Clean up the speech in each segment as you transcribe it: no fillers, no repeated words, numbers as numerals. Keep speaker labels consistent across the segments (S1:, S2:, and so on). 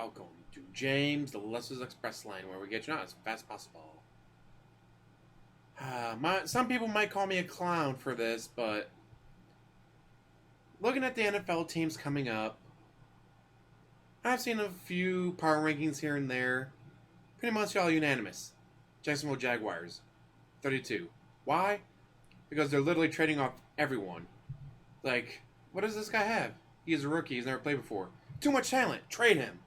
S1: welcome to James, the Lester's Express Lane, where we get you out as fast as possible. Some people might call me a clown for this, but looking at the NFL teams coming up, I've seen a few power rankings here and there. Pretty much all unanimous. Jacksonville Jaguars, 32. Why? Because they're literally trading off everyone. Like, what does this guy have? He's a rookie. He's never played before. Too much talent. Trade him.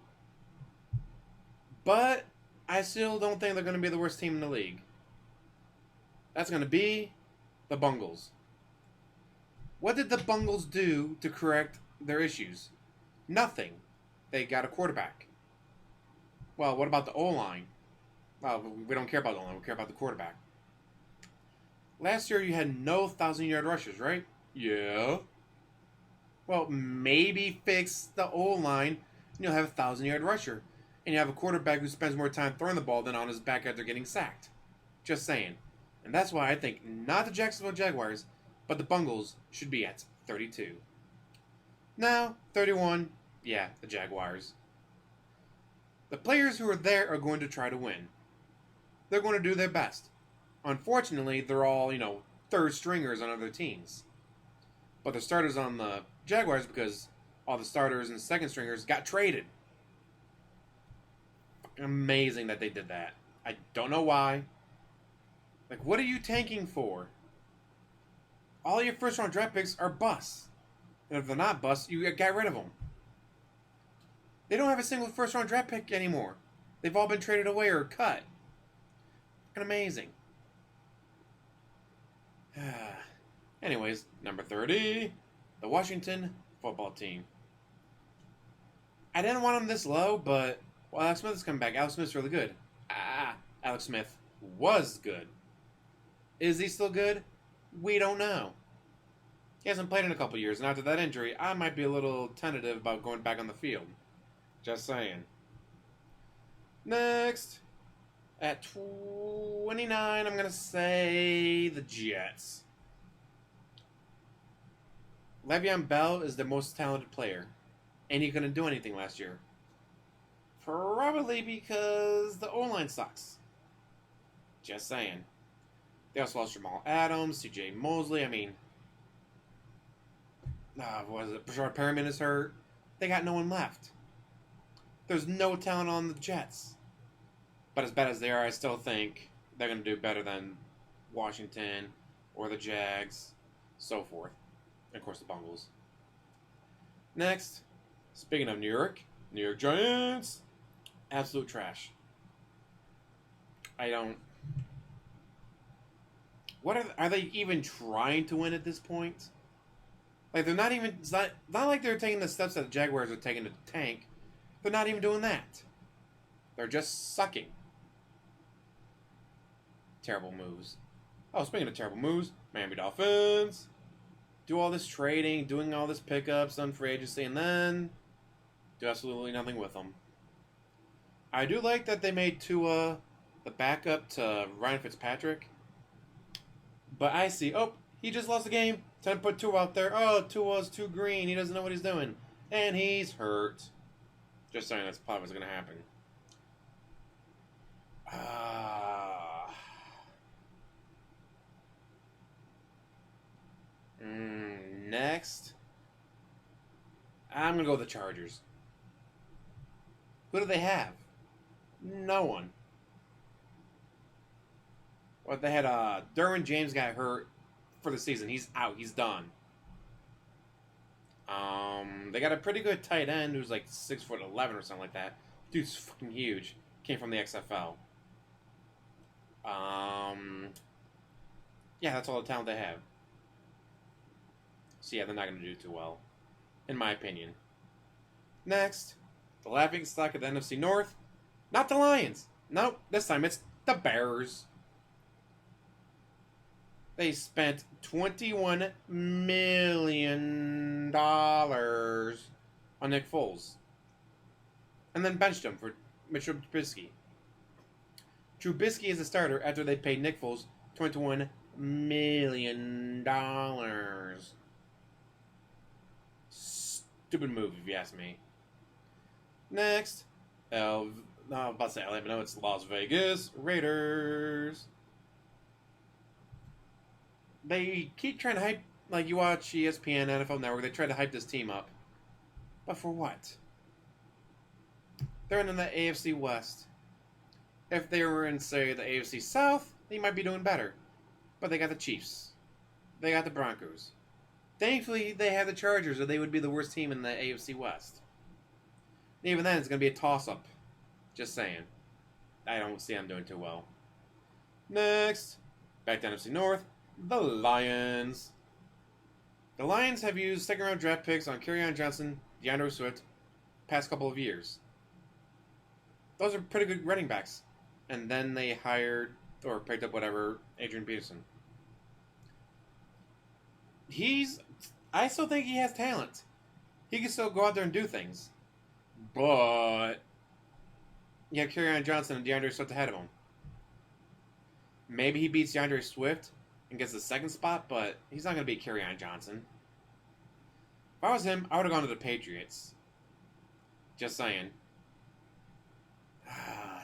S1: But I still don't think they're going to be the worst team in the league. That's going to be the Bengals. What did the Bengals do to correct their issues? Nothing. They got a quarterback. Well, what about the O-line? Well, we don't care about the O-line. We care about the quarterback. Last year you had no 1,000-yard rushers, right? Yeah. Well, maybe fix the O-line and you'll have a 1,000-yard rusher. And you have a quarterback who spends more time throwing the ball than on his back after getting sacked. Just saying. And that's why I think not the Jacksonville Jaguars, but the Bengals should be at 32. Now, 31, yeah, the Jaguars. The players who are there are going to try to win. They're going to do their best. Unfortunately, they're all, third stringers on other teams. But they're starters on the Jaguars because all the starters and second stringers got traded. Amazing that they did that. I don't know why. Like, what are you tanking for? All your first-round draft picks are busts. And if they're not busts, you got rid of them. They don't have a single first-round draft pick anymore. They've all been traded away or cut. Fucking amazing. Anyways, number 30, the Washington football team. I didn't want them this low, but Alex Smith is coming back. Alex Smith's really good. Alex Smith was good. Is he still good? We don't know. He hasn't played in a couple years, and after that injury, I might be a little tentative about going back on the field. Just saying. Next, at 29, I'm going to say the Jets. Le'Veon Bell is the most talented player, and he couldn't do anything last year. Probably because the O-line sucks. Just saying. They also lost Jamal Adams, C.J. Mosley. What is it? Brashard Perriman is hurt. They got no one left. There's no talent on the Jets. But as bad as they are, I still think they're going to do better than Washington or the Jags, so forth. And of course, the Bengals. Next, speaking of New York Giants. Absolute trash. What are they even trying to win at this point? Like, they're not even, it's not like they're taking the steps that the Jaguars are taking to tank. They're not even doing that. They're just sucking. Terrible moves. Oh, speaking of terrible moves, Miami Dolphins do all this trading, doing all this pickups on free agency, and then do absolutely nothing with them. I do like that they made Tua the backup to Ryan Fitzpatrick. But I see, he just lost the game. Time to put Tua out there. Oh, Tua's too green. He doesn't know what he's doing. And he's hurt. Just saying that's probably what's going to happen. Next, I'm going to go with the Chargers. Who do they have? No one. Well, they had Derwin James got hurt for the season. He's out. He's done. They got a pretty good tight end who's like 6'11" or something like that. Dude's fucking huge. Came from the XFL. Yeah, that's all the talent they have. So yeah, they're not going to do too well, in my opinion. Next, the laughingstock of the NFC North. Not the Lions. Nope, this time it's the Bears. They spent $21 million on Nick Foles. And then benched him for Mitchell Trubisky. Trubisky is a starter after they paid Nick Foles $21 million. Stupid move, if you ask me. Next, No, I'm about to say LA, but no, it's Las Vegas Raiders. They keep trying to hype, like you watch ESPN, NFL Network, they try to hype this team up. But for what? They're in the AFC West. If they were in, say, the AFC South, they might be doing better. But they got the Chiefs. They got the Broncos. Thankfully, they have the Chargers, or they would be the worst team in the AFC West. Even then, it's going to be a toss-up. Just saying. I don't see them doing too well. Next, back to NFC North, the Lions. The Lions have used second-round draft picks on Kerryon Johnson, Deandre Swift, past couple of years. Those are pretty good running backs. And then they hired, or picked up whatever, Adrian Peterson. I still think he has talent. He can still go out there and do things. But you have Kerryon Johnson and DeAndre Swift ahead of him. Maybe he beats DeAndre Swift and gets the second spot, but he's not going to beat Kerryon Johnson. If I was him, I would have gone to the Patriots. Just saying.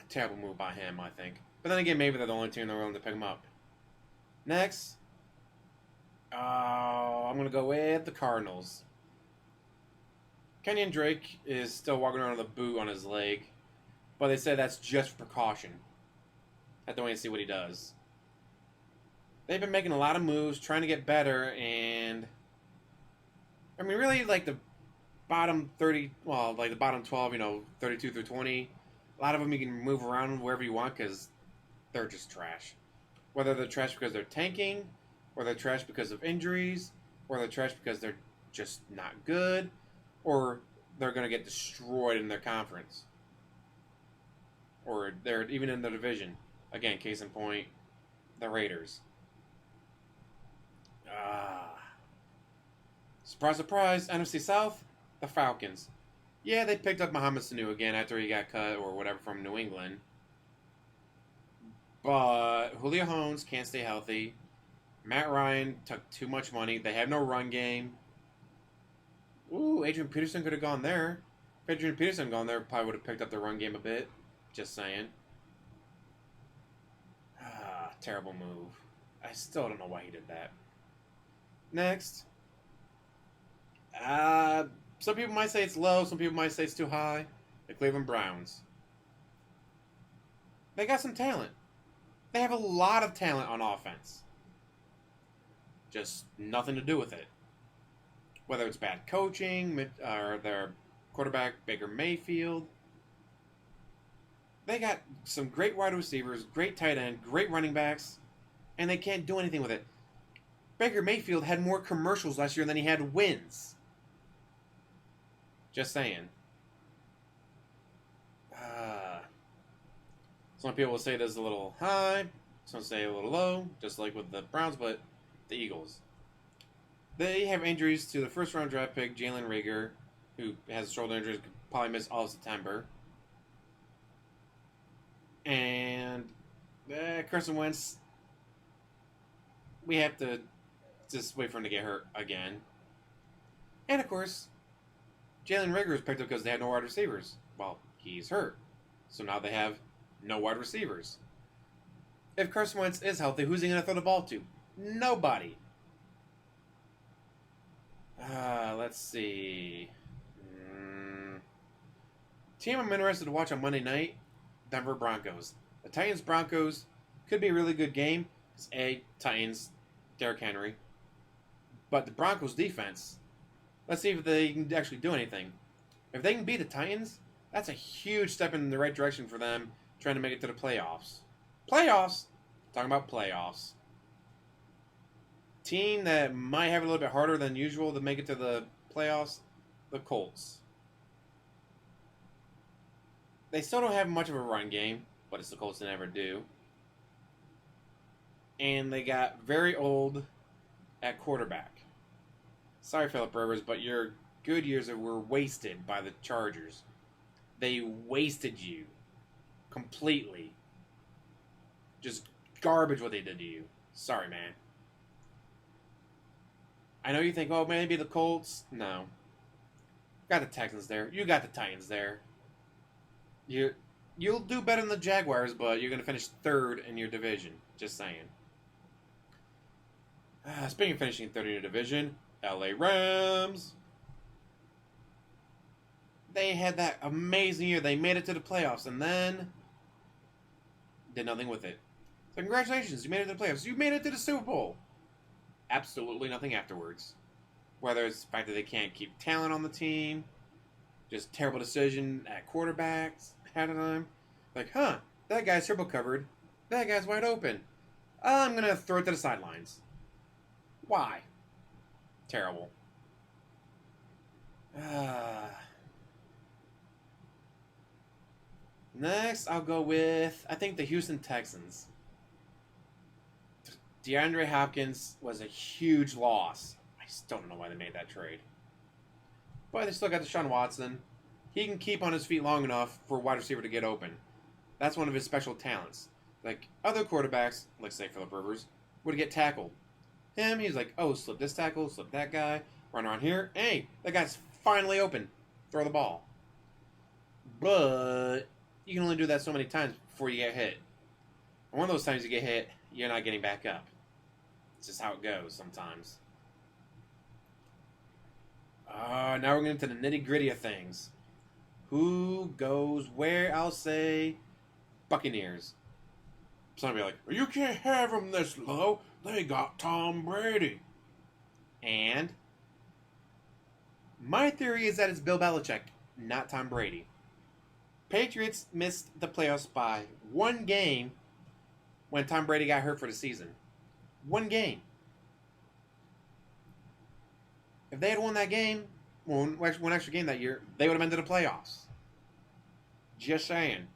S1: Terrible move by him, I think. But then again, maybe they're the only team in the world to pick him up. Next. I'm going to go with the Cardinals. Kenyon Drake is still walking around with a boot on his leg. But they said that's just precaution. I have to wait and see what he does. They've been making a lot of moves, trying to get better, and I mean, really, like the bottom 30, well, like the bottom 12, 32 through 20, a lot of them you can move around wherever you want because they're just trash. Whether they're trash because they're tanking, or they're trash because of injuries, or they're trash because they're just not good, or they're going to get destroyed in their conference. Or they're even in the division. Again, case in point, the Raiders. Surprise, surprise, NFC South, the Falcons. Yeah, they picked up Mohamed Sanu again after he got cut or whatever from New England. But Julio Jones can't stay healthy. Matt Ryan took too much money. They have no run game. Ooh, Adrian Peterson could have gone there. If Adrian Peterson had gone there, probably would have picked up the run game a bit. Just saying. Terrible move. I still don't know why he did that. Next. Some people might say it's low. Some people might say it's too high. The Cleveland Browns. They got some talent. They have a lot of talent on offense. Just nothing to do with it. Whether it's bad coaching or their quarterback, Baker Mayfield. They got some great wide receivers, great tight end, great running backs, and they can't do anything with it. Baker Mayfield had more commercials last year than he had wins. Just saying. Some people will say this is a little high, some say a little low, just like with the Browns, but the Eagles. They have injuries to the first-round draft pick, Jalen Reagor, who has shoulder injuries, could probably miss all of September. And Carson Wentz, we have to just wait for him to get hurt again. And, of course, Jalen Reagor was picked up because they had no wide receivers. Well, he's hurt. So now they have no wide receivers. If Carson Wentz is healthy, who's he going to throw the ball to? Nobody. Let's see. Team I'm interested to watch on Monday night, Denver Broncos. The Titans-Broncos could be a really good game. It's Titans, Derrick Henry. But the Broncos defense, let's see if they can actually do anything. If they can beat the Titans, that's a huge step in the right direction for them trying to make it to the playoffs. Playoffs? Talking about playoffs. Team that might have it a little bit harder than usual to make it to the playoffs, the Colts. They still don't have much of a run game, but it's the Colts that never do. And they got very old at quarterback. Sorry, Phillip Rivers, but your good years were wasted by the Chargers. They wasted you completely. Just garbage what they did to you. Sorry, man. I know you think, oh, maybe the Colts. No. Got the Texans there. You got the Titans there. You'll do better than the Jaguars, but you're going to finish third in your division. Just saying. Speaking of finishing third in your division, LA Rams. They had that amazing year. They made it to the playoffs and then did nothing with it. So congratulations, you made it to the playoffs. You made it to the Super Bowl. Absolutely nothing afterwards. Whether it's the fact that they can't keep talent on the team, just terrible decision at quarterbacks at a time. Like, that guy's triple covered. That guy's wide open. I'm going to throw it to the sidelines. Why? Terrible. Next, I'll go with, I think, the Houston Texans. Deandre Hopkins was a huge loss. I still don't know why they made that trade. But they still got Deshaun Watson. He can keep on his feet long enough for a wide receiver to get open. That's one of his special talents. Like other quarterbacks, like say Phillip Rivers, would get tackled. Him, he's like, oh, slip this tackle, slip that guy, run around here. Hey, that guy's finally open. Throw the ball. But you can only do that so many times before you get hit. And one of those times you get hit, you're not getting back up. It's just how it goes sometimes. Now we're getting to the nitty-gritty of things. Who goes where? I'll say Buccaneers. Somebody like, you can't have them this low. They got Tom Brady. And my theory is that it's Bill Belichick, not Tom Brady. Patriots missed the playoffs by one game when Tom Brady got hurt for the season. One game. If they had won that game, one extra game that year, they would have been to the playoffs. Just saying.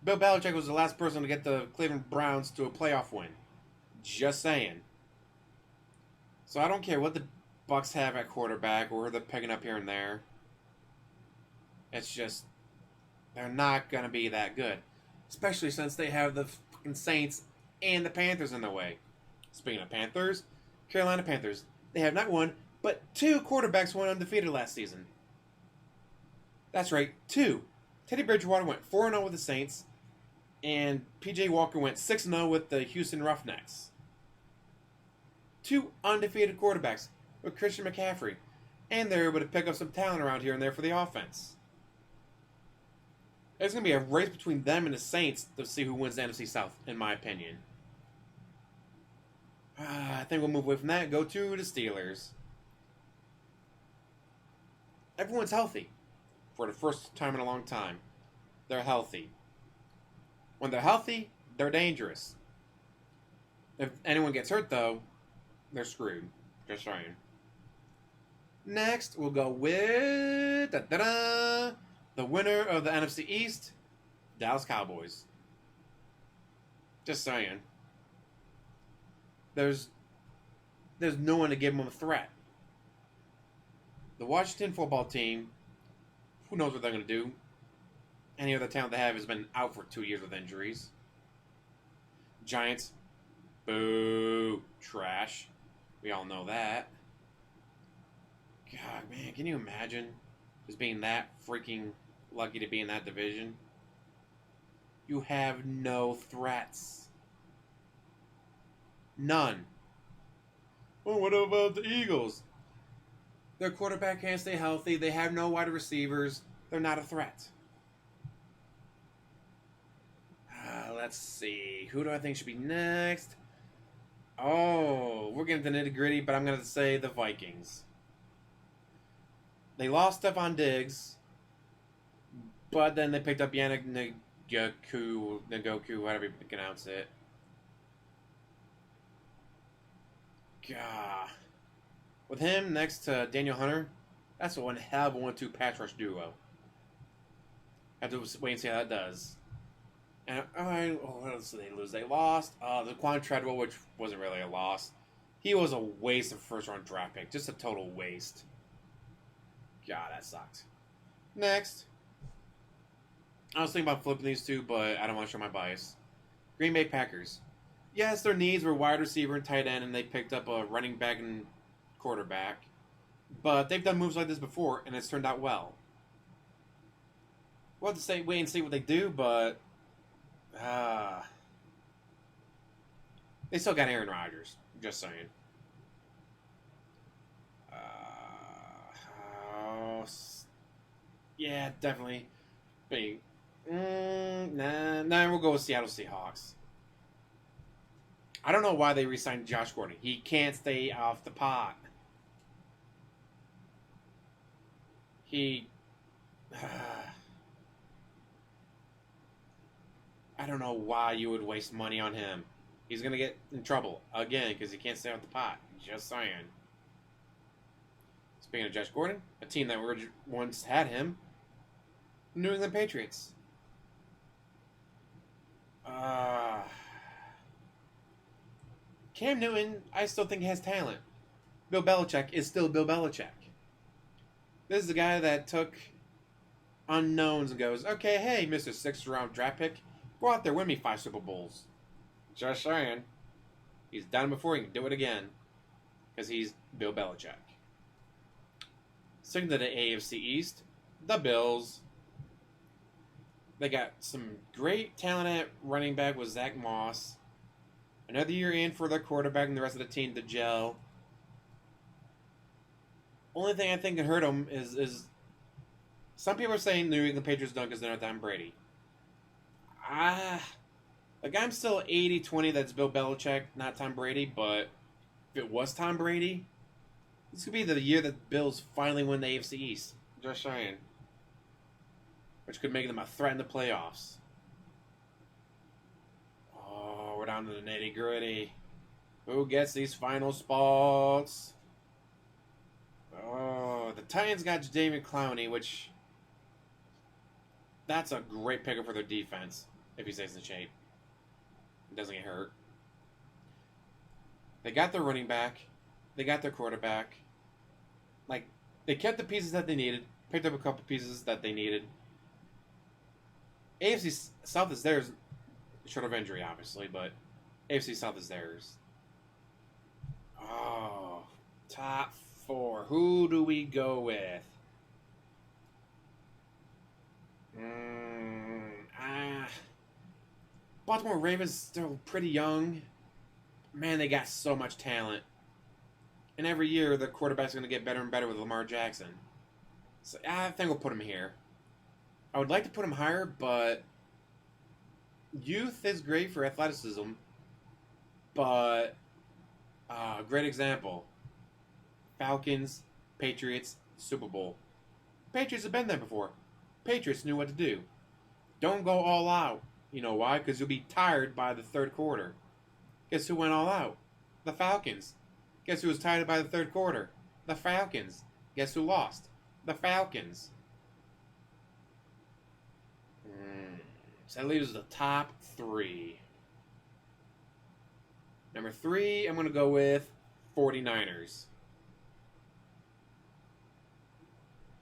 S1: Bill Belichick was the last person to get the Cleveland Browns to a playoff win. Just saying. So I don't care what the Bucs have at quarterback or they're picking up here and there. It's just, they're not going to be that good. Especially since they have the fucking Saints and the Panthers in the way. Speaking of Panthers, Carolina Panthers. They have not one, but two quarterbacks went undefeated last season. That's right, two. Teddy Bridgewater went 4-0 with the Saints, and P.J. Walker went 6-0 with the Houston Roughnecks. Two undefeated quarterbacks with Christian McCaffrey, and they're able to pick up some talent around here and there for the offense. There's going to be a race between them and the Saints to see who wins the NFC South, in my opinion. I think we'll move away from that and go to the Steelers. Everyone's healthy. For the first time in a long time. They're healthy. When they're healthy, they're dangerous. If anyone gets hurt, though, they're screwed. Just saying. Next, we'll go with the winner of the NFC East, Dallas Cowboys. Just saying. There's no one to give them a threat. The Washington football team, who knows what they're going to do? Any other talent they have has been out for 2 years with injuries. Giants, boo, trash. We all know that. God, man, can you imagine just being that freaking lucky to be in that division? You have no threats. None. Well, what about the Eagles? Their quarterback can't stay healthy. They have no wide receivers. They're not a threat. Let's see. Who do I think should be next? Oh, we're getting to the nitty-gritty, but I'm going to say the Vikings. They lost Stephon Diggs, but then they picked up Yannick Ngakoue, whatever you pronounce it. God. With him next to Daniel Hunter, that's one hell of a 1-2 pass rush duo. Have to wait and see how that does. And what else did they lose? They lost the Quan Treadwell, which wasn't really a loss. He was a waste of first-round draft pick. Just a total waste. God, that sucked. Next. I was thinking about flipping these two, but I don't want to show my bias. Green Bay Packers. Yes, their needs were wide receiver and tight end, and they picked up a running back and quarterback. But they've done moves like this before, and it's turned out well. We'll have to wait and see what they do, but they still got Aaron Rodgers. Just saying. Yeah, definitely. Big. Nah, we'll go with Seattle Seahawks. I don't know why they re-signed Josh Gordon. He can't stay off the pot. He... I don't know why you would waste money on him. He's going to get in trouble again because he can't stay off the pot. Just saying. Speaking of Josh Gordon, a team that once had him, New England Patriots. Cam Newton, I still think has talent. Bill Belichick is still Bill Belichick. This is the guy that took unknowns and goes, okay, hey, Mr. 6th round draft pick, go out there, win me 5 Super Bowls. Just saying. He's done it before, he can do it again. Because he's Bill Belichick. Sticking to the AFC East, the Bills. They got some great talent at running back with Zach Moss. Another year in for their quarterback and the rest of the team to gel. Only thing I think can hurt them is some people are saying the New England Patriots don't because they're not Tom Brady. I'm still 80-20 that's Bill Belichick, not Tom Brady, but if it was Tom Brady, this could be the year that the Bills finally win the AFC East. Just saying. Which could make them a threat in the playoffs. Oh, we're down to the nitty-gritty. Who gets these final spots? Oh, the Titans got Jadeveon Clowney, which... that's a great pickup for their defense, if he stays in shape. He doesn't get hurt. They got their running back. They got their quarterback. They kept the pieces that they needed. Picked up a couple pieces that they needed. AFC South is theirs. Short of injury, obviously, but AFC South is theirs. Oh, top 4. Who do we go with? Baltimore Ravens still pretty young. Man, they got so much talent. And every year, the quarterback's going to get better and better with Lamar Jackson. So I think we'll put him here. I would like to put him higher, but youth is great for athleticism. But, great example. Falcons, Patriots, Super Bowl. Patriots have been there before. Patriots knew what to do. Don't go all out. You know why? Because you'll be tired by the third quarter. Guess who went all out? The Falcons. Guess who was tired by the third quarter? The Falcons. Guess who lost? The Falcons. So that leaves the top 3. Number 3, I'm going to go with 49ers.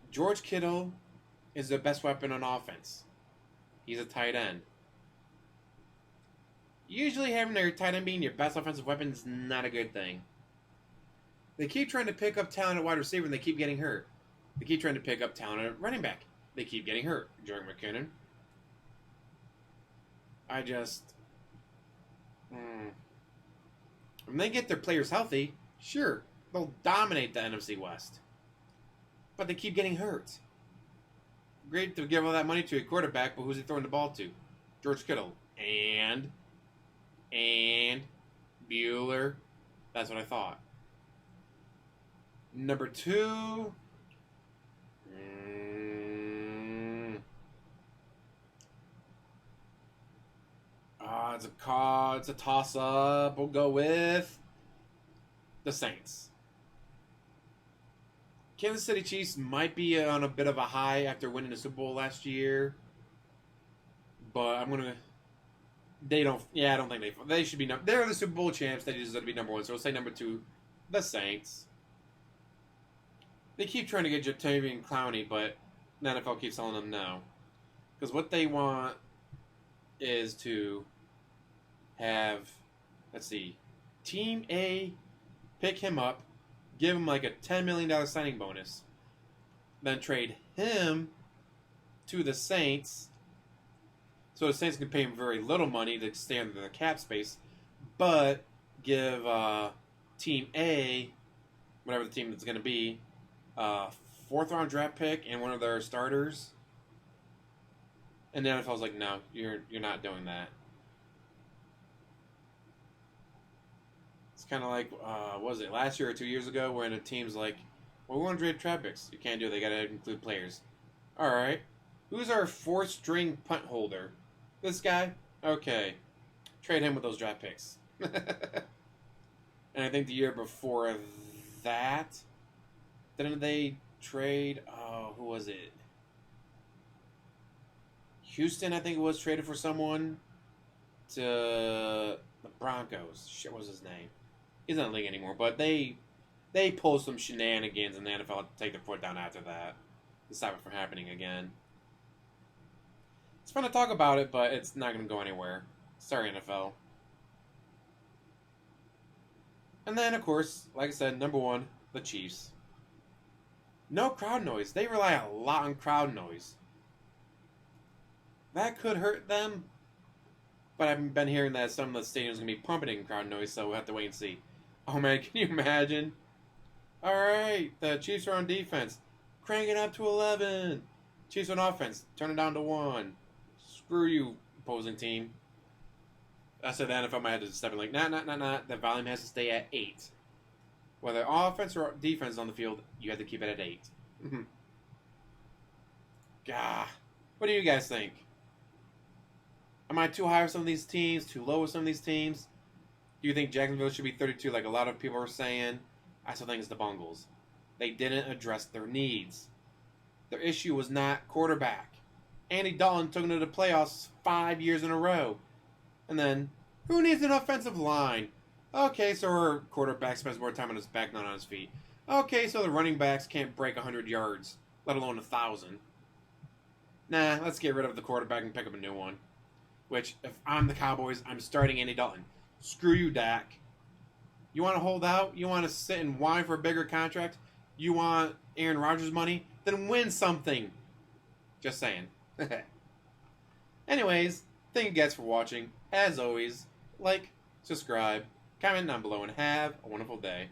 S1: George Kittle is the best weapon on offense. He's a tight end. Usually having their tight end being your best offensive weapon is not a good thing. They keep trying to pick up talent at wide receiver and they keep getting hurt. They keep trying to pick up talent at running back. They keep getting hurt. Jerry McKinnon. When they get their players healthy, sure, they'll dominate the NFC West. But they keep getting hurt. Great to give all that money to a quarterback, but who's he throwing the ball to? George Kittle. And Bueller. That's what I thought. Number 2. It's a toss-up. We'll go with the Saints. Kansas City Chiefs might be on a bit of a high after winning the Super Bowl last year. But I don't think they should be they're the Super Bowl champs. They deserve to be number 1. So we'll say number 2, the Saints. They keep trying to get Jadeveon Clowney, but the NFL keeps telling them no. Because what they want is to have, Team A pick him up, give him like a $10 million signing bonus, then trade him to the Saints. So the Saints can pay him very little money to stay under the cap space, but give Team A, whatever the team that's going to be, fourth round draft pick and one of their starters. And the NFL's like, no, you're not doing that. It's kind of like, what was it, last year or 2 years ago, when a team's like, well, we want to trade draft picks. You can't do it. They got to include players. All right. Who's our fourth string punt holder? This guy? Okay. Trade him with those draft picks. And I think the year before that, didn't they trade, who was it? Houston, I think it was, traded for someone to the Broncos. Shit, what was his name? He's not in the league anymore, but they pulled some shenanigans, and the NFL had to take their foot down after that to stop it from happening again. It's fun to talk about it, but it's not going to go anywhere. Sorry, NFL. And then, of course, like I said, number one, the Chiefs. No crowd noise. They rely a lot on crowd noise. That could hurt them, but I've been hearing that some of the stadiums are going to be pumping in crowd noise, so we'll have to wait and see. Oh, man, can you imagine? All right, the Chiefs are on defense. Crank it up to 11. Chiefs on offense. Turn it down to 1. Screw you, opposing team. I said the NFL might have to step in like, nah. The volume has to stay at 8. Whether offense or defense is on the field, you have to keep it at 8. Gah. What do you guys think? Am I too high with some of these teams? Too low with some of these teams? Do you think Jacksonville should be 32 like a lot of people are saying? I still think it's the Bengals. They didn't address their needs. Their issue was not quarterback. Andy Dalton took them to the playoffs 5 years in a row. And then, who needs an offensive line? Okay, so our quarterback spends more time on his back, not on his feet. Okay, so the running backs can't break 100 yards, let alone 1,000. Nah, let's get rid of the quarterback and pick up a new one. Which, if I'm the Cowboys, I'm starting Andy Dalton. Screw you, Dak. You want to hold out? You want to sit and whine for a bigger contract? You want Aaron Rodgers money? Then win something. Just saying. Anyways, thank you guys for watching. As always, like, subscribe, comment down below, and have a wonderful day.